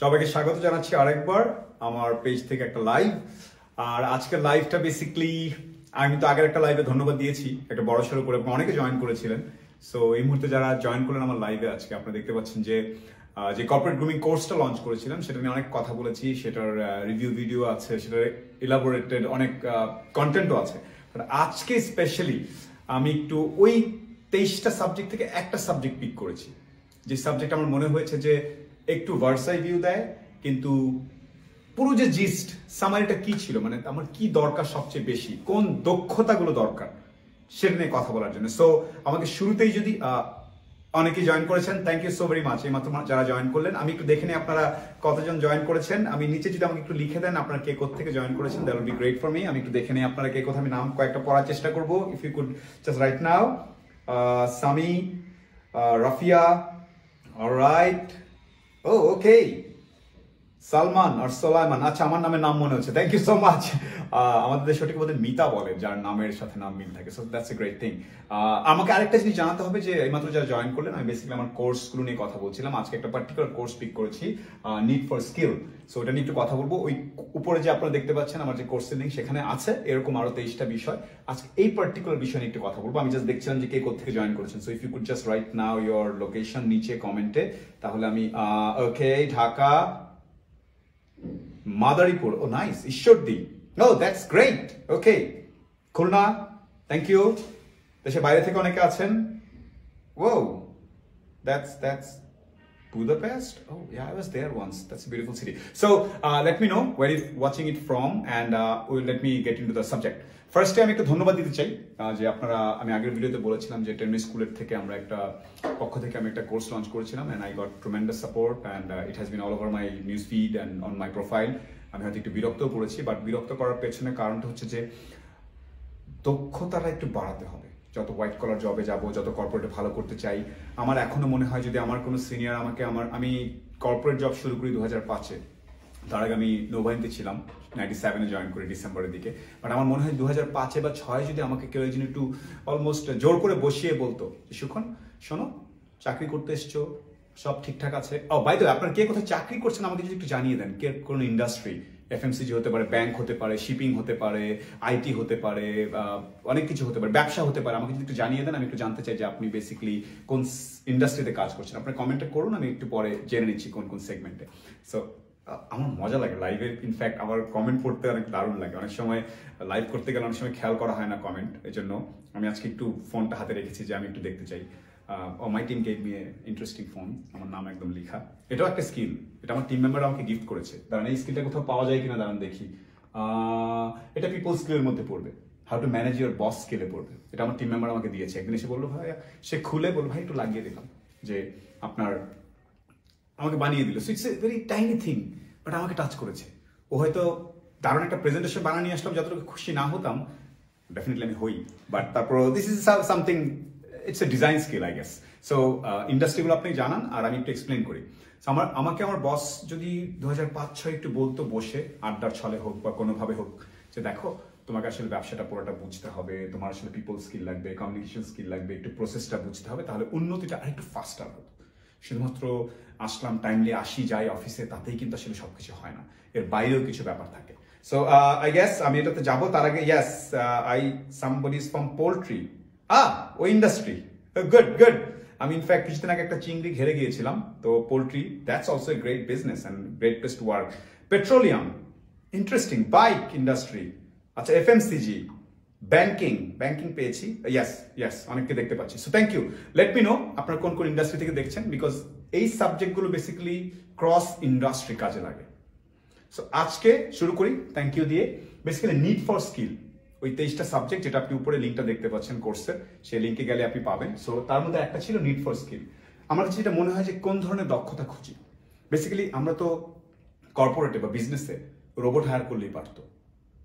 সবাইকে স্বাগত জানাচ্ছি আরেকবার আমার পেজ থেকে একটা লাইভ। আর আজকের লাইভটা বেসিক্যালি আমি তো আগের একটা লাইভে ধন্যবাদ দিয়েছি, একটা বড় সড়ো করে অনেকে জয়েন করেছিলেন। সো এই মুহূর্তে যারা জয়েন করলেন আমার লাইভে আজকে, আপনারা দেখতে পাচ্ছেন যে কর্পোরেট গ্রুমিং কোর্সটা লঞ্চ করেছিলাম সেটা নিয়ে অনেক কথা বলেছি, সেটার রিভিউ ভিডিও আছে, সেটার ইলাবোরেটেড অনেক কন্টেন্টও আছে। বাট আজকে স্পেশালি আমি একটু ওই 23টা সাবজেক্ট থেকে একটা সাবজেক্ট পিক করেছি, যে সাবজেক্ট আমার মনে হয়েছে যে একটু ভার্সাই ভিউ দেয়, কিন্তু পুরো যে জিস্ট সামারিটা কি ছিল, মানে আমার কি দরকার সবচেয়ে বেশি, কোন দক্ষতাগুলো দরকার সেটা নিয়ে কথা বলার জন্য। সো আমাকে শুরুতেই যদি অনেকে জয়েন করেছেন, thank you so very much. এই মাত্র যারা জয়েন করলেন আমি একটু দেখে নিই আপনারা কতজন জয়েন করেছেন। আমি নিচে যদি আমাকে একটু লিখে দেন আপনারা কে কোথা জয়েন করেছেন, that will be great for me. আমি একটু দেখে নিই আপনারা কে কোথা, আমি নাম কয়েকটা পড়ার চেষ্টা করবো। If you could just write now. Sami, Rafia, alright, oh okay, Salman আর সোলাইমান, আচ্ছা আমার নামের নাম মনে হচ্ছে, থ্যাংক ইউ সো মাচ। আমাদের দেশে সঠিক বলতে মিতা বলে যার নামের সাথে নাম মিল থাকে, so that's a great thing. আমাকে আরেকটা জিনিস জানাতে হবে যে এইমাত্র যারা জয়েন করলেন, আমি বেসিক্যালি আমার কোর্সগুলো নিয়ে কথা বলছিলাম। আজকে একটা পার্টিকুলার কোর্স পিক করেছি, নিড ফর স্কিল। সো ওটা নিয়ে একটু কথা বলবো। ওই উপরে যে আপনারা দেখতে পাচ্ছেন আমার যে কোর্সের লিঙ্ক, সেখানে আছে এরকম আরো 23টা বিষয়। আজকে এই পার্টিকুলার বিষয় নিয়ে একটু কথা বলবো। আমি জাস্ট দেখছিলাম যে কে কোথা থেকে জয়েন করেছেন। So if you could just write now your location নিচে কমেন্টে, তাহলে আমি okay, Dhaka, Madaripur, oh nice, Ishwardi, no that's great, okay, Khulna, thank you. দেশের বাইরে থেকে অনেকে আছেন, oh that's Budapest. Oh yeah, I was there once. That's a beautiful city. So let me know where you're watching it from, and let me get into the subject. ফার্স্টে আমি একটু ধন্যবাদ দিতে চাই যে আপনারা, আমি আগের ভিডিওতে বলেছিলাম যে টেনমি স্কুলের থেকে আমরা একটা পক্ষ থেকে আমি একটা কোর্স লঞ্চ করেছিলাম, and I got tremendous support and it has been all over my news feed and on my profile. আমি হয়তো একটু বিরক্তও পড়েছি, বাট বিরক্ত করার পেছনে কারণটা হচ্ছে যে দক্ষতাটা একটু বাড়াতে হবে। যত হোয়াইট কলার জবে যাব, যত কর্পোরেটে ভালো করতে চাই, আমার এখনো মনে হয় যদি আমার কোনো সিনিয়র আমাকে, আমি কর্পোরেট জব শুরু করি 2005-এ, তার আগে আমি নৌবাহিনীতে ছিলাম, 97-এ জয়েন করি ডিসেম্বরের দিকে। বাট আমার মনে হয় 2005-এ বা 2006-এ যদি আমাকে কেউ একজন একটু অলমোস্ট জোর করে বসিয়ে বলতো, সুখন শোনো, চাকরি করতে এসছো, সব ঠিকঠাক আছে। ও বাই দ্য ওয়ে, আপনার কে কোথায় চাকরি করছেন আমাকে যদি একটু জানিয়ে দেন, কে কোন ইন্ডাস্ট্রি, এফএমসিজি হতে পারে, ব্যাংক হতে পারে, শিপিং হতে পারে, আইটি হতে পারে, অনেক কিছু হতে পারে, ব্যবসা হতে পারে, আমাকে যদি একটু জানিয়ে দেন। আমি একটু জানতে চাই যে আপনি বেসিক্যালি কোন ইন্ডাস্ট্রিতে কাজ করছেন। আপনার কমেন্টটা করুন, আমি একটু পরে জেনে নিচ্ছি কোন কোন সেগমেন্টে। সো আমার মজা লাগে লাইভে, ইনফ্যাক্ট আমার কমেন্ট পড়তে অনেক দারুণ লাগে। অনেক সময় লাইভ করতে গেলে অনেক সময় খেয়াল করা হয় না কমেন্ট, এই জন্য আমি আজকে একটু ফোনটা হাতে রেখেছি যে আমি একটু দেখতে চাই। My team gave me interesting phone, আমার নাম একদম লেখা। এটাও একটা স্কিল, এটা আমার টিম মেম্বার আমাকে গিফট করেছে। দাঁড়ান এই স্কিলটা কোথাও পাওয়া যায় কিনা, দাঁড়ান দেখি। এটা পিপল স্কিলের মধ্যে পড়বে, how to manage your boss স্কিলে পড়বে। এটা আমার টিম মেম্বার আমাকে দিয়েছে। একদিন এসে বললো ভাই, সে খুলে বললো ভাই একটু লাগিয়ে দিলাম, যে আপনার আমাকে বানিয়ে দিল। So it's a very tiny thing, but আমাকে টাচ করেছে। ও হয়তো দারুণ একটা প্রেজেন্টেশন বানিয়ে নিয়ে আসলাম, যতটুকু খুশি না হতাম, ডেফিনেটলি আমি হই, বাট তারপর this is something, it's a design skill I guess. So ইন্ডাস্ট্রিগুলো আপনি জানান আর আমি একটু এক্সপ্লেন করি। আমাকে আমার বস যদি 2005-06 একটু বলতো বসে, আড্ডার ছলে হোক বা কোনোভাবে হোক, যে দেখো তোমাকে আসলে ব্যবসাটা পুরোটা বুঝতে হবে, তোমার আসলে পিপল স্কিল লাগবে, কমিউনিকেশন স্কিল লাগবে, একটু প্রসেসটা বুঝতে হবে, তাহলে উন্নতিটা আরেকটু ফাস্টার হতো। শুধুমাত্র আসলাম, টাইমলি আসি যাই অফিসে, তাতেই কিন্তু আসলে সবকিছু হয় না, এর বাইরেও কিছু ব্যাপার থাকে। সো আই গেস আমি এটাতে যাবো তার আগে, yes, somebody is from poultry, ওই ইন্ডাস্ট্রি, গুড। আমি ইনফ্যাক্ট কিছুদিন আগে একটা চিংড়ি ঘেরে গিয়েছিলাম, তো poultry, that's also a great business and great place to work. Petroleum, interesting. Bike industry, আচ্ছা, এফএমসিজি, ব্যাংকিং পেয়েছি, ইয়েস, অনেককে দেখতে পাচ্ছি। So thank you, let me know আপনারা কোন কোন ইন্ডাস্ট্রি থেকে দেখছেন, বিকজ এই সাবজেক্টগুলো বেসিক্যালি ক্রস ইন্ডাস্ট্রি কাজে লাগে। সো আজকে শুরু করি থ্যাংক ইউ দিয়ে। বেসিক্যালি নিড ফর স্কিল, ওই 23টা সাবজেক্ট, যেটা আপনি উপরে লিঙ্কটা দেখতে পাচ্ছেন কোর্সের, সেই লিঙ্কে গেলে আপনি পাবেন। সো তার মধ্যে একটা ছিল নিড ফর স্কিল। আমার কাছে যেটা মনে হয় যে কোন ধরনের দক্ষতা খুঁজি। বেসিক্যালি আমরা তো কর্পোরেটে বা বিজনেসে রোবট হায়ার করলেই পারতো,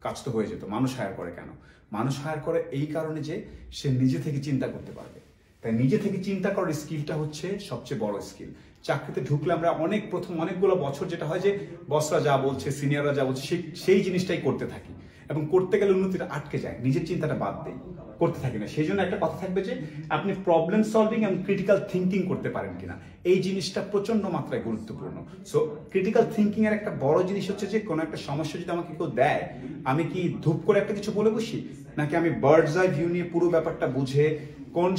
কাজ তো হয়ে যেত। মানুষ হায়ার করে কেন? মানুষ হায়ার করে এই কারণে যে সে নিজে থেকে চিন্তা করতে পারবে। তাই নিজে থেকে চিন্তা করার স্কিলটা হচ্ছে সবচেয়ে বড় স্কিল। চাকরিতে ঢুকলে আমরা প্রথম অনেকগুলো বছর যেটা হয় যে বসরা যা বলছে, সিনিয়ররা যা বলছে, সেই জিনিসটাই করতে থাকি, এবং করতে গেলে উন্নতিটা আটকে যায়, নিজের চিন্তাটা বাদ দেয়, করতে থাকি না। সেই জন্য একটা কথা থাকবে যে আপনি প্রবলেম সলভিং এবং ক্রিটিক্যাল থিঙ্কিং করতে পারেন কিনা, এই জিনিসটা প্রচন্ড মাত্রায় গুরুত্বপূর্ণ। সো ক্রিটিক্যাল থিঙ্কিং এর একটা বড় জিনিস হচ্ছে যে কোনো একটা সমস্যা যদি আমাকে কেউ দেয়, আমি কি ধূপ করে একটা কিছু বলে বসি, নাকি আমি বার্ডস আই ভিউ নিয়ে পুরো ব্যাপারটা বুঝে কোন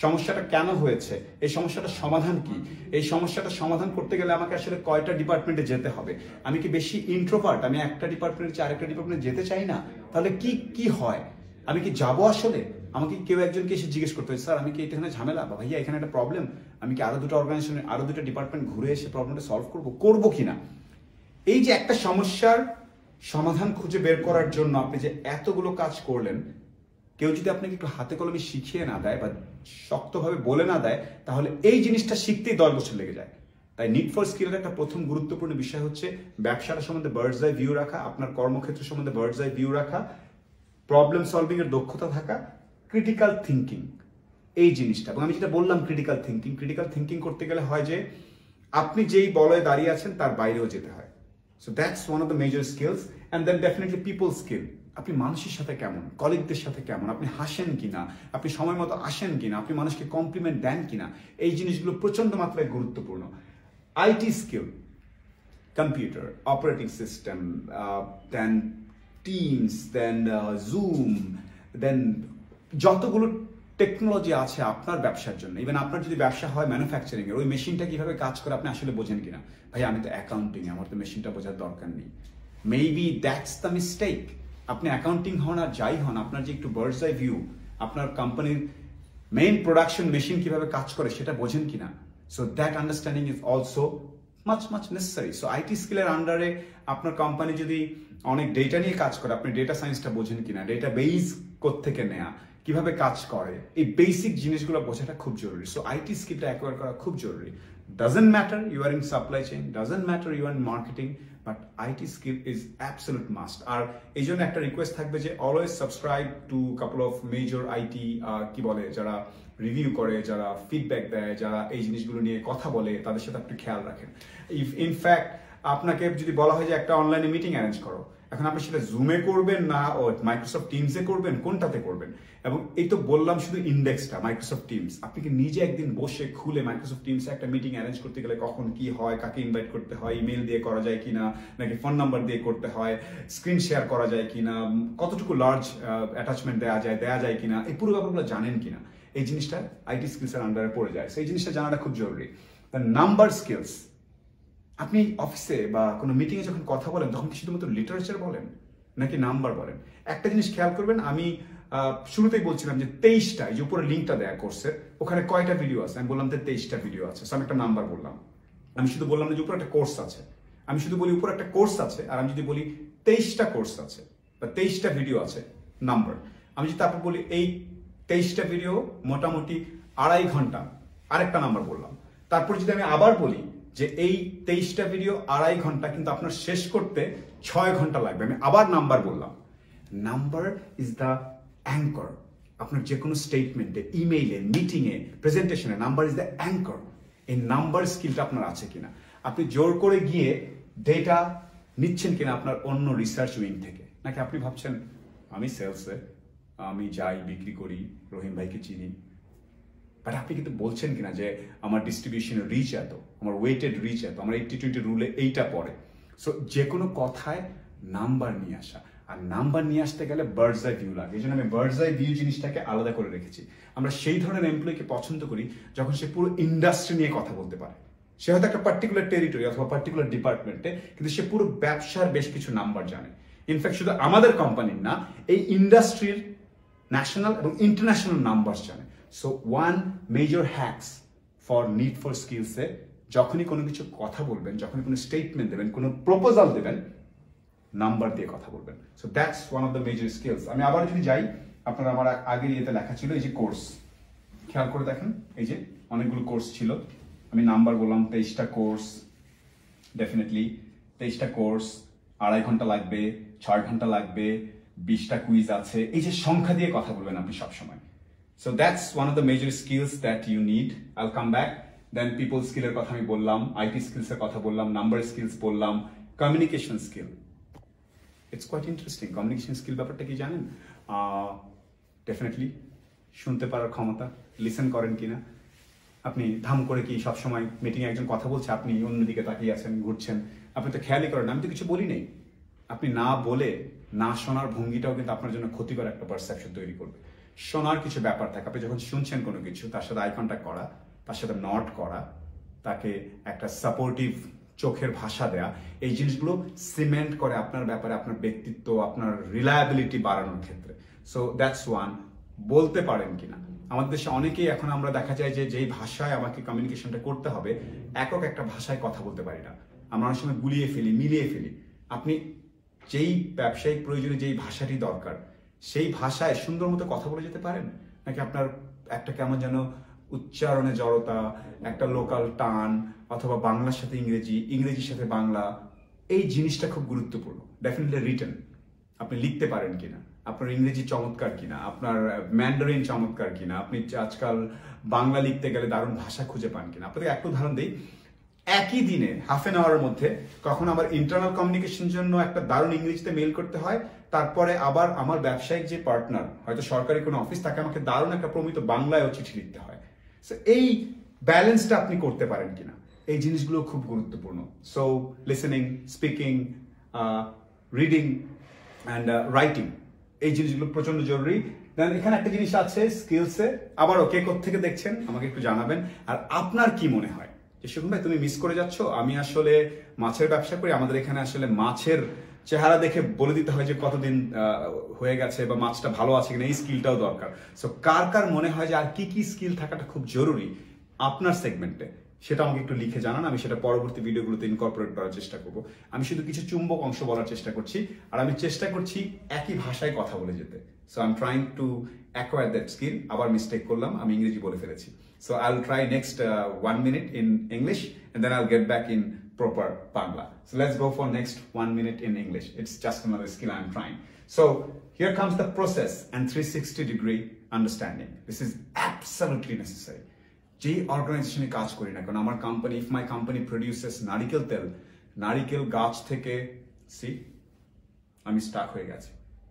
সমস্যাটা কেন হয়েছে, এই সমস্যাটার সমাধান কি, এই সমস্যাটা সমাধান করতে গেলে আমাকে আসলে কয়টা ডিপার্টমেন্টে যেতে হবে, আমি কি বেশি ইন্ট্রোভার্ট, আমি একটা ডিপার্টমেন্টে আরেকটা ডিপার্টমেন্টে যেতে চাই না, তাহলে কি হয়, আমি কি যাবো আসলে, আমাকে কেউ একজনকে এসে জিজ্ঞেস করতে হয় স্যার আমি কি এখানে ঝামেলা, বা ভাইয়া এখানে একটা প্রবলেম, আমি কি আরো দুটো অর্গানাইজেশনে আরো দুটো ডিপার্টমেন্ট ঘুরে এসে প্রবলেমটা সলভ করবো কিনা। এই যে একটা সমস্যার সমাধান খুঁজে বের করার জন্য আপনি যে এতগুলো কাজ করলেন, কেউ যদি আপনাকে একটু হাতে কলমে শিখিয়ে না দেয় বা শক্তভাবে বলে না দেয়, তাহলে এই জিনিসটা শিখতেই 10 বছর লেগে যায়। তাই নিড ফর স্কিলের একটা প্রথম গুরুত্বপূর্ণ বিষয় হচ্ছে ব্যবসাটা সম্বন্ধে বার্ডস আই ভিউ রাখা, আপনার কর্মক্ষেত্র সম্বন্ধে বার্ডস আই ভিউ রাখা, প্রবলেম সলভিং এর দক্ষতা থাকা, ক্রিটিক্যাল থিঙ্কিং, এই জিনিসটা। এবং আমি যেটা বললাম ক্রিটিক্যাল থিঙ্কিং করতে গেলে হয় যে আপনি যেই বলয়ে দাঁড়িয়ে আছেন তার বাইরেও যেতে হয়। So that's one of the major skills. And then definitely people skill, আপনি মানুষের সাথে কেমন, কলিগদের সাথে কেমন, আপনি হাসেন কিনা, আপনি সময় মতো আসেন কিনা, আপনি মানুষকে কমপ্লিমেন্ট দেন কিনা, এই জিনিসগুলো প্রচন্ড মাত্রায় গুরুত্বপূর্ণ। IT skill, computer, operating system, then Teams, then Zoom, then যতগুলো টেকনোলজি আছে আপনার ব্যবসার জন্য। ইভেন আপনার যদি ব্যবসা হয় ম্যানুফ্যাকচারিং এর, ওই মেশিনটা কিভাবে কাজ করে আপনি আসলে বোঝেন কিনা, ভাই আমি তো অ্যাকাউন্টিং, আমার তো মেশিনটা বোঝার দরকার নেই। Maybe that's the mistake. আপনি অ্যাকাউন্টিং হন আর যাই হন, আপনার যে একটু বার্ডস আই ভিউ, আপনার কোম্পানির মেইন প্রোডাকশন মেশিন কিভাবে কাজ করে সেটা বোঝেন কিনা। So that understanding is also much necessary. So IT স্কিলের আন্ডারে আপনার কোম্পানি যদি অনেক ডেটা নিয়ে কাজ করে, আপনি ডেটা সায়েন্সটা বোঝেন কিনা, ডেটা বেস কোত্থেকে নেয়া, কিভাবে কাজ করে, এই বেসিক জিনিসগুলো বোঝাটা খুব জরুরি। সো আইটি স্কিলটা অ্যাকোয়ার করা খুব জরুরি। Doesn't matter you are in supply chain, doesn't matter you are in marketing, but IT skill is absolute must. আর এই জন্য একটা রিকোয়েস্ট থাকবে যে always subscribe to couple of major IT কি বলে, যারা রিভিউ করে, যারা ফিডব্যাক দেয়, যারা এই জিনিসগুলো নিয়ে কথা বলে, তাদের সাথে একটু খেয়াল রাখেন। ইনফ্যাক্ট আপনাকে যদি বলা হয় যে একটা অনলাইনে মিটিং অ্যারেঞ্জ করো, এখন আপনি সেটা জুমে করবেন না মাইক্রোসফট টিমসে করবেন, কোনটাতে করবেন? এবং এই তো বললাম শুধু ইন্ডেক্সটা মাইক্রোসফট টিমস, আপনি কি নিজে একদিন বসে খুলে মাইক্রোসফট টিমসে একটা মিটিং অ্যারেঞ্জ করতে গেলে কখন কি হয়, কাকে ইনভাইট করতে হয়, ইমেল দিয়ে করা যায় কিনা, নাকি ফোন নাম্বার দিয়ে করতে হয়, স্ক্রিন শেয়ার করা যায় কিনা, কতটুকু লার্জ অ্যাটাচমেন্ট দেওয়া যায় কিনা, এই পুরো ব্যাপারগুলো জানেন কিনা, এই জিনিসটা আইটি স্কিলসের আন্ডারে পড়ে যায়। সেই জিনিসটা জানাটা খুব জরুরি। নাম্বার স্কিলস, আপনি অফিসে বা কোনো মিটিংয়ে যখন কথা বলেন তখন কি শুধুমাত্র লিটারেচার বলেন নাকি নাম্বার বলেন? একটা জিনিস খেয়াল করবেন, আমি শুরুতেই বলছিলাম যে 23টা, এই যে উপরে লিঙ্কটা দেয়া কোর্সের, ওখানে কয়টা ভিডিও আছে, আমি বললাম যে 23টা ভিডিও আছে। সো আমি একটা নাম্বার বললাম, আমি শুধু বললাম না যে উপরে একটা কোর্স আছে, আমি শুধু বলি উপরে একটা কোর্স আছে, আর আমি যদি বলি 23টা কোর্স আছে বা 23টা ভিডিও আছে, নাম্বার। আমি যদি তারপর বলি এই 23টা ভিডিও মোটামুটি 2.5 ঘন্টা, আরেকটা নাম্বার বললাম। তারপর যদি আমি আবার বলি যে এই 23টা ভিডিও 2.5 ঘন্টা, কিন্তু আপনার শেষ করতে 6 ঘন্টা লাগবে, আমি আবার নাম্বার বললাম। Number is the anchor. আপনার যে কোনো স্টেটমেন্টে, ইমেইলে, মিটিংয়ে, প্রেজেন্টেশনে নাম্বার ইজ দ্য অ্যাঙ্কর। এই নাম্বার স্কিলটা আপনার আছে কিনা, আপনি জোর করে গিয়ে ডেটা নিচ্ছেন কিনা আপনার অন্য রিসার্চ উইং থেকে, নাকি আপনি ভাবছেন আমি সেলসে, আমি যাই বিক্রি করি, রহিম ভাইকে চিনি, বাট আপনি কিন্তু বলছেন কিনা যে আমার ডিস্ট্রিবিউশনের রিচ এত, আমার ওয়েটেড রিচ এত, আমার 80-20 রুলে এইটা পড়ে। সো যে কোনো কথায় নাম্বার নিয়ে আসা, আর নাম্বার নিয়ে আসতে গেলে বার্ডস আই ভিউ লাগে। এই জন্য আমি বার্ডস আই ভিউ জিনিসটাকে আলাদা করে রেখেছি। আমরা সেই ধরনের এমপ্লয়িকে পছন্দ করি যখন সে পুরো ইন্ডাস্ট্রি নিয়ে কথা বলতে পারে। সে হয়তো একটা পার্টিকুলার টেরিটরি অথবা পার্টিকুলার ডিপার্টমেন্টে, কিন্তু সে পুরো ব্যবসার বেশ কিছু নাম্বার জানে। ইনফ্যাক্ট শুধু আমাদের কোম্পানির না, এই ইন্ডাস্ট্রির ন্যাশনাল এবং ইন্টারন্যাশনাল নাম্বার জানে। So one major hacks for need for স্কিলসে, যখনই কোনো কিছু কথা বলবেন, যখনই কোনো স্টেটমেন্ট দেবেন, কোনো প্রপোজাল দেবেন, নাম্বার দিয়ে কথা বলবেন। So that's one of the major skills. আমি আবার যদি যাই, আপনারা আমার আগের ইয়েতে লেখা ছিল এই যে কোর্স, খেয়াল করে দেখেন, এই যে অনেকগুলো কোর্স ছিল, আমি নাম্বার বললাম 23টা কোর্স, ডেফিনেটলি 23টা কোর্স, 2.5 ঘন্টা লাগবে, 6 ঘন্টা লাগবে, 20টা কুইজ আছে, এই যে সংখ্যা দিয়ে কথা বলবেন আপনি সবসময়। So that's one of the major skills that you need. I'll come back. Then people skill এর কথা আমি বললাম, IT skills এর কথা বললাম, number skills বললাম, communication skill. It's quite interesting. Communication skill ব্যাপারটা কি জানেন? ডেফিনেটলি শুনতে পারার ক্ষমতা, লিসেন করেন কিনা। আপনি ধাম করে কি সবসময় মিটিংয়ে একজন কথা বলছে, আপনি অন্যদিকে তাকিয়ে আছেন, ঘুরছেন, আপনি তো খেয়ালই করেন। আমি তো কিছু বলি নেই। আপনি না বলে না শোনার ভঙ্গিটাও কিন্তু আপনার জন্য ক্ষতিকর একটা পারসেপশন তৈরি করবে। শোনার কিছু ব্যাপার থাকে। আপনি যখন শুনছেন কোনো কিছু, তার সাথে আই কন্ট্যাক্ট করা, তার সাথে নট করা, তাকে একটা সাপোর্টিভ চোখের ভাষা দেয়া, এই জিনিসগুলো সিমেন্ট করে আপনার ব্যাপারে আপনার ব্যক্তিত্ব, আপনার রিলায়াবিলিটি বাড়ানোর ক্ষেত্রে। So that's one. বলতে পারেন কিনা। আমাদের দেশে অনেকেই এখন আমরা দেখা যায় যে যেই ভাষায় আমাকে কমিউনিকেশনটা করতে হবে, একক একটা ভাষায় কথা বলতে পারি না। আমরা অনেক সময় গুলিয়ে ফেলি, মিলিয়ে ফেলি। আপনি যেই ব্যবসায়িক প্রয়োজনে যেই ভাষাটি দরকার, সেই ভাষায় সুন্দর মতো কথা বলে যেতে পারেন, নাকি আপনার একটা কেমন যেন উচ্চারণে জড়তা, একটা লোকাল টান, অথবা বাংলার সাথে ইংরেজি, ইংরেজির সাথে বাংলা, এই জিনিসটা খুব গুরুত্বপূর্ণ। ডেফিনেটলি রিটেন, আপনি লিখতে পারেন কিনা, আপনার ইংরেজি চমৎকার কিনা, আপনার ম্যান্ডারিন চমৎকার কিনা, আপনি আজকাল বাংলা লিখতে গেলে দারুণ ভাষা খুঁজে পান কিনা। আপনাদের একটা উদাহরণ দিই, একই দিনে হাফ এন আওয়ারের মধ্যে কখন আমার ইন্টারনাল কমিউনিকেশন জন্য একটা দারুণ ইংরেজিতে মেল করতে হয়, তারপরে আবার আমার ব্যবসায়িক যে পার্টনার, হয়তো সরকারি কোনো অফিস, তাকে আমাকে দারুণ একটা প্রমিত বাংলায়ও চিঠি লিখতে হয়। সো এই ব্যালেন্সটা আপনি করতে পারেন কিনা, এই জিনিসগুলো খুব গুরুত্বপূর্ণ। So listening, speaking, reading and writing, এই জিনিসগুলো প্রচন্ড জরুরি। দেন এখানে একটা জিনিস আছে স্কিলসে, আবারও কে কোত্থেকে দেখছেন আমাকে একটু জানাবেন। আর আপনার কি মনে হয় যে শুকুন ভাই তুমি মিস করে যাচ্ছ? আমি আসলে মাছের ব্যবসা করি, আমাদের এখানে আসলে মাছের চেহারা দেখে বলে দিতে হয় যে কতদিন হয়ে গেছে বা মাছটা ভালো আছে কিনা, এই স্কিলটাও দরকার। সো কার কার মনে হয় যে আর কি কি স্কিল থাকাটা খুব জরুরি আপনার সেগমেন্টে, সেটা আমাকে একটু লিখে জানান। আমি সেটা পরবর্তী ভিডিওগুলোতে ইনকর্পোরেট করার চেষ্টা করব। আমি শুধু কিছু চুম্বক অংশ বলার চেষ্টা করছি, আর আমি চেষ্টা করছি একই ভাষায় কথা বলে যেতে। So I am trying to acquire that skill. আবার মিস্টেক করলাম, আমি ইংরেজি বলে ফেলেছি। So I'll try next 1 minute in English, and then I'll get back in proper Bangla. So let's go for next 1 minute in English. It's just another skill I'm trying. So here comes the process and 360-degree understanding. This is absolutely necessary. যে অর্গানাইজেশনে কাজ করি না কারণ আমার company, if my company produces নারিকেল তেল, নারিকেল গাছ থেকে, আমি স্টাক হয়ে গেছি।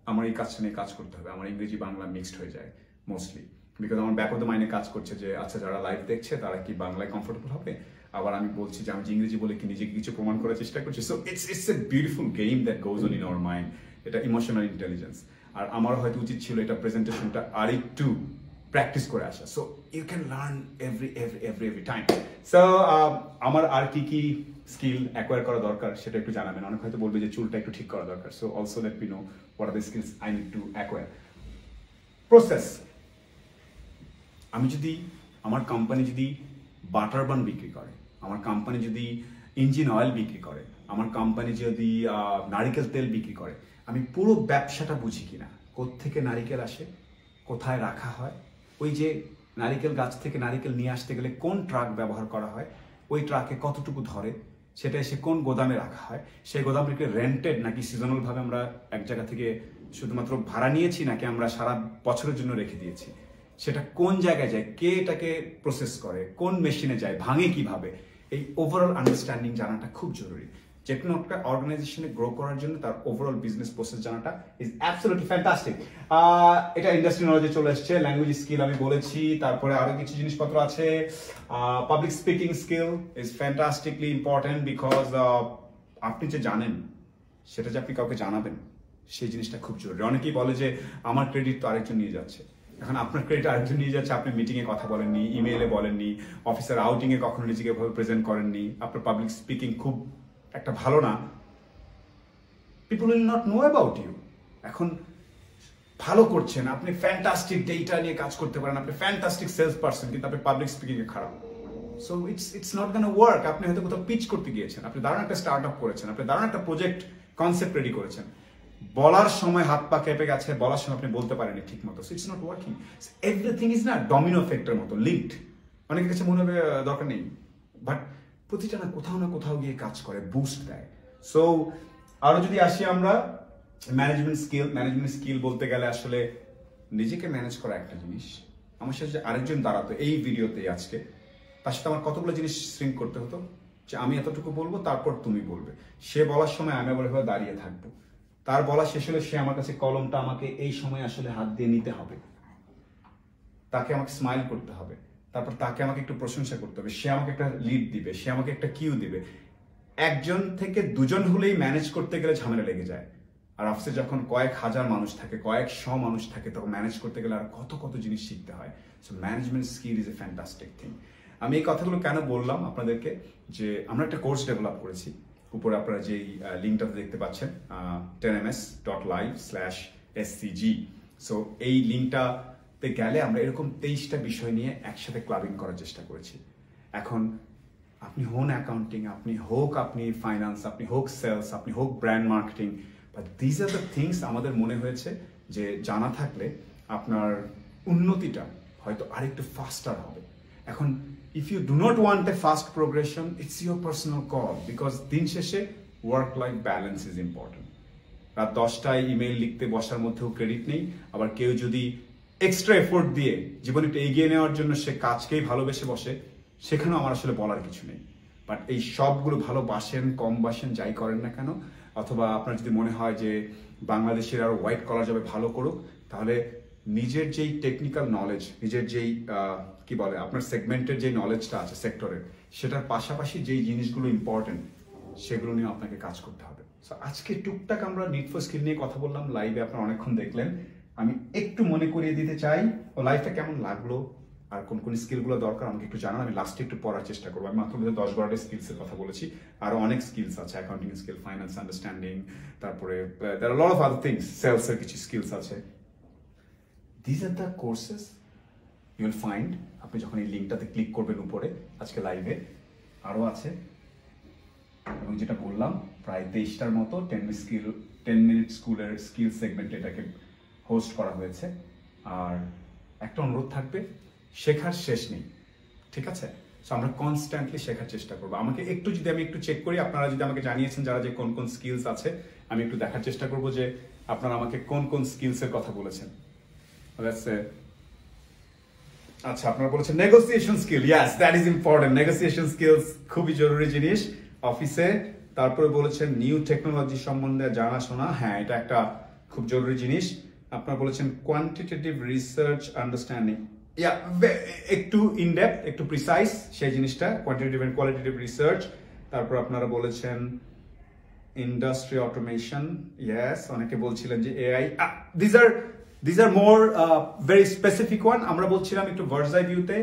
আমার এই কাজটা নিয়ে কাজ করতে হবে। আমার ইংরেজি বাংলা মিক্সড হয়ে যায় মোস্টলি, বিকজ আমার ব্যাক অফ দ্য মাইন্ডে কাজ করছে যে আচ্ছা যারা লাইভ দেখছে তারা কি বাংলায় কমফোর্টেবল হবে, আবার আমি বলছি যে আমি ইংরেজি বলে কি নিজেকে কিছু প্রমাণ করার চেষ্টা করছি। So it's a beautiful game that goes on in our mind. এটা ইমোশনাল ইন্টেলিজেন্স। আর আমার হয়তো উচিত ছিল এটা প্রেজেন্টেশনটা আরেকটু প্র্যাকটিস করে আসা। So you can learn every time. So আমার আর কি কি স্কিল অ্যাকোয়ার করা দরকার সেটা একটু জানাবেন। অনেক হয়তো বলবে যে চুলটা একটু ঠিক করা দরকার। So also late me know what are the skills I need to acquire. Process, আমি যদি, আমার কোম্পানি যদি বাটার বান বিক্রি করে, আমার কোম্পানি যদি ইঞ্জিন অয়েল বিক্রি করে, আমার কোম্পানি যদি নারিকেল তেল বিক্রি করে, আমি পুরো ব্যবসাটা বুঝি কিনা, কোত্থেকে নারিকেল আসে, কোথায় রাখা হয়, ওই যে নারিকেল গাছ থেকে নারিকেল নিয়ে আসতে গেলে কোন ট্রাক ব্যবহার করা হয়, ওই ট্রাকে কতটুকু ধরে, সেটা এসে কোন গোদামে রাখা হয়, সেই গোদামটিকে রেন্টেড নাকি সিজনাল ভাবে আমরা এক জায়গা থেকে শুধুমাত্র ভাড়া নিয়েছি, নাকি আমরা সারা বছরের জন্য রেখে দিয়েছি, সেটা কোন জায়গায় যায়, কে এটাকে প্রসেস করে, কোন মেশিনে যায়, ভাঙে কিভাবে, এই ওভারঅল আন্ডারস্ট্যান্ডিং জানাটা খুব জরুরি। যে কোনো একটা অর্গানাইজেশনে গ্রো করার জন্য তার ওভারঅল বিজনেস প্রসেস জানাটা ইজ অ্যাবসলিউটলি ফ্যান্টাস্টিক। এটা ইন্ডাস্ট্রি নলেজে চলে আসছে। ল্যাঙ্গুয়েজ স্কিল আমি বলেছি, তারপরে আরো কিছু জিনিসপত্র আছে। Public speaking skill is ফ্যান্টাস্টিকলি important, because আপনি যে জানেন সেটা যে আপনি কাউকে জানাবেন, সেই জিনিসটা খুব জরুরি। অনেকেই বলে যে আমার ক্রেডিট তো আরেকজন নিয়ে যাচ্ছে। এখন আপনার ক্রেডিট আরেকজন নিয়ে যাচ্ছে, আপনি মিটিংয়ে কথা বলেননি, ইমেইলে বলেননি, অফিসের আউটিংয়ে কখনো নিজেকে ভাবে প্রেজেন্ট করেননি, আপনার পাবলিক স্পিকিং খুব একটা ভালো না, people will not know about you. এখন ভালো করছেন, আপনি ফ্যান্টাস্টিক ডেটা নিয়ে কাজ করতে পারেন, আপনি ফ্যান্টাস্টিক সেলস পারসন, কিন্তু আপনি পাবলিক স্পিকিং এ খারাপ। So it's not gonna work. আপনি হয়তো কোথাও পিচ করতে গিয়েছেন, আপনি দারুণ একটা স্টার্ট আপ করেছেন, আপনি দারুণ একটা প্রজেক্ট কনসেপ্ট রেডি করেছেন, বলার সময় হাত পা কেঁপে গেছে, বলার সময় আপনি বলতে পারেননি ঠিক মতো। So it's not working. Everything is না ডমিনো এফেক্টের মতো লিঙ্কড। অনেকের কাছে মনে হবে দরকার নেই, বাট প্রতিটা না কোথাও গিয়ে কাজ করে, বুস্ট দেয়। সো আরো যদি আসি আমরা ম্যানেজমেন্ট স্কিল বলতে গেলে আসলে নিজেকে ম্যানেজ করা একটা জিনিস। আমার সাথে আরেকজন দাঁড়াতো এই ভিডিওতে আজকে, তার সাথে আমার কতগুলো জিনিস সিঙ্ক করতে হতো, যে আমি এতটুকু বলবো তারপর তুমি বলবে। সে বলার সময় আমি আবার দাঁড়িয়ে থাকবো, তার বলা শেষ হলে সে আমার কাছে কলমটা আমাকে এই সময় আসলে হাত দিয়ে নিতে হবে, তাকে আমাকে স্মাইল করতে হবে, তারপর তাকে আমাকে একটু প্রশংসা করতে হবে, সে আমাকে একটা লিড দিবে, সে আমাকে একটা কিউ দিবে। একজন থেকে দুজন হলেই ম্যানেজ করতে গেলে ঝামেলা লেগে যায়, আর অফিসে যখন কয়েক হাজার মানুষ থাকে, কয়েকশো মানুষ থাকে, তখন ম্যানেজ করতে গেলে আর কত কত জিনিস শিখতে হয়। So management skill is a fantastic thing. আমি এই কথাগুলো কেন বললাম আপনাদেরকে, যে আমরা একটা কোর্স ডেভেলপ করেছি, উপরে আপনারা যেই লিঙ্কটাতে দেখতে পাচ্ছেন 10ms.live/scg। সো এই লিঙ্কটাতে গেলে আমরা এরকম 23টা বিষয় নিয়ে একসাথে ক্লাবিং করার চেষ্টা করেছি। এখন আপনি হন অ্যাকাউন্টিং, আপনি ফাইন্যান্স, আপনি হোক সেলস, আপনি হোক brand marketing, but these are the things আমাদের মনে হয়েছে যে জানা থাকলে আপনার উন্নতিটা হয়তো আরেকটু ফাস্টার হবে। এখন if you do not want a fast progression, it's your personal call, because দিন শেষে work life balance is important. রাত 10টায় ইমেল লিখতে বসার মধ্যেও ক্রেডিট নেই, আবার কেউ যদি এক্সট্রা এফোর্ট দিয়ে জীবনে একটু এগিয়ে নেওয়ার জন্য সে কাজকেই ভালোবেসে বসে, সেখানেও আমার আসলে বলার কিছু নেই। বাট এই সবগুলো ভালোবাসেন, কম বাসেন, যাই করেন না কেন, অথবা আপনার যদি মনে হয় যে বাংলাদেশের আরো হোয়াইট কলার জবে ভালো করুক, তাহলে নিজের যেই টেকনিক্যাল নলেজ, নিজের যেই কি বলে আপনার সেগমেন্টের যে নলেজটা আছে সেক্টরের, সেটার পাশাপাশি যেই জিনিসগুলো ইম্পর্টেন্ট সেগুলো নিয়ে আপনাকে কাজ করতে হবে। সো আজকে টুকটাক আমরা নিড ফর স্কিল নিয়ে কথা বললাম, লাইভে আপনারা অনেকক্ষণ দেখলেন। আমি একটু মনে করিয়ে দিতে চাই, ও লাইভটা কেমন লাগলো আর কোন কোন স্কিলগুলো দরকার আমাকে একটু জানান, আমি লাস্টে একটু পড়ার চেষ্টা করবো। আমি মাত্র 10-12টা স্কিলসের কথা বলেছি, আরো অনেক স্কিলস আছে, অ্যাকাউন্টিং স্কিল, ফাইন্যান্স আন্ডারস্ট্যান্ডিং, তারপরে there are a lot of other things, sales এর কিছু স্কিলস আছে। These are the courses you will find আপনি যখন এই লিঙ্কটাতে ক্লিক করবেন উপরে আজকে লাইভে। আরো আছে, এবং যেটা বললাম প্রায় 23টার মতো 10 মিনিট স্কুলের স্কিল সেগমেন্ট এটাকে হোস্ট করা হয়েছে। আর একটা অনুরোধ থাকবে, শেখার শেষ নেই, ঠিক আছে? সো আমরা কনস্ট্যান্টলি শেখার চেষ্টা করবো। আমাকে একটু যদি আমি একটু চেক করি, আপনারা যদি আমাকে জানিয়েছেন যারা যে কোন কোন স্কিলস আছে, আমি একটু দেখার চেষ্টা করবো যে আপনারা আমাকে কোন কোন স্কিলসের কথা বলেছেন। আচ্ছা, আপনারা বলেছেন negotiation skill, yes that is important. Negotiation skills খুবই জরুরি জিনিস অফিসে। তারপরে বলেছেন নিউ টেকনোলজি সম্বন্ধে জানাশোনা, হ্যাঁ এটা একটা খুব জরুরি জিনিস। আপনারা বলেছেন কোয়ান্টিটেটিভ রিসার্চ আন্ডারস্ট্যান্ডিং, ইয়া একটু ইনডেপথ, একটু প্রিসাইজ সেই জিনিসটা, কোয়ান্টিটেটিভ এন্ড কোয়ালিটেটিভ রিসার্চ। তারপর আপনারা বলেছেন ইন্ডাস্ট্রি অটোমেশন, ইয়েস অনেকে বলছিলেন যে AI, these are more very specific one। আমরা বলছিলাম একটু ভার্সাই ভিউতে,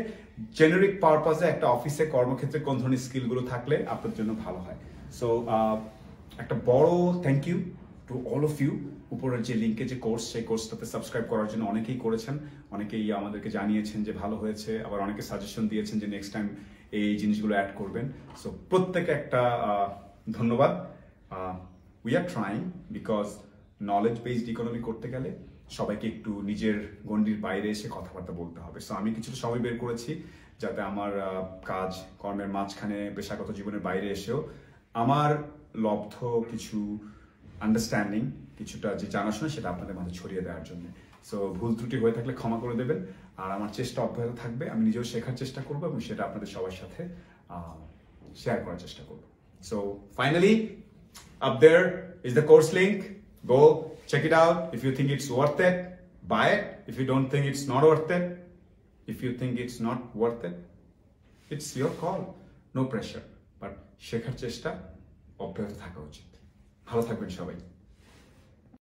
জেনারিক পারপাসে একটা অফিসে কর্মক্ষেত্রে কোন ধরনের স্কিলগুলো থাকলে আপনার জন্য ভালো হয়। সো একটা বড় thank you to all of you. উপরের যে লিঙ্কে যে কোর্স, সেই কোর্সটাতে সাবস্ক্রাইব করার জন্য অনেকেই করেছেন, অনেকেই আমাদেরকে জানিয়েছেন যে ভালো হয়েছে, আবার অনেকে সাজেশন দিয়েছেন যে নেক্সট টাইম এই জিনিসগুলো অ্যাড করবেন। সো প্রত্যেকে একটা ধন্যবাদ। We are trying, because knowledge based economy করতে গেলে সবাইকে একটু নিজের গণ্ডির বাইরে এসে কথাবার্তা বলতে হবে। সো আমি কিছুটা সময় বের করেছি যাতে আমার কাজ কর্মের মাঝখানে, পেশাগত জীবনের বাইরে এসেও আমার লব্ধ কিছু আন্ডারস্ট্যান্ডিং, কিছুটা যে জানাশোনা, সেটা আপনাদের মাঝে ছড়িয়ে দেওয়ার জন্য। সো ভুল ত্রুটি হয়ে থাকলে ক্ষমা করে দেবেন, আর আমার চেষ্টা অব্যাহত থাকবে। আমি নিজেও শেখার চেষ্টা করবো এবং সেটা আপনাদের সবার সাথে শেয়ার করার চেষ্টা করবো। So finally, up there is the course link. Go check it out. If you think it's worth it, buy it. If you don't think it's not worth it, if you think it's not worth it, it's your call. No pressure. But শেখার চেষ্টা অব্যাহত থাকা উচিত। ভালো থাকবেন সবাই।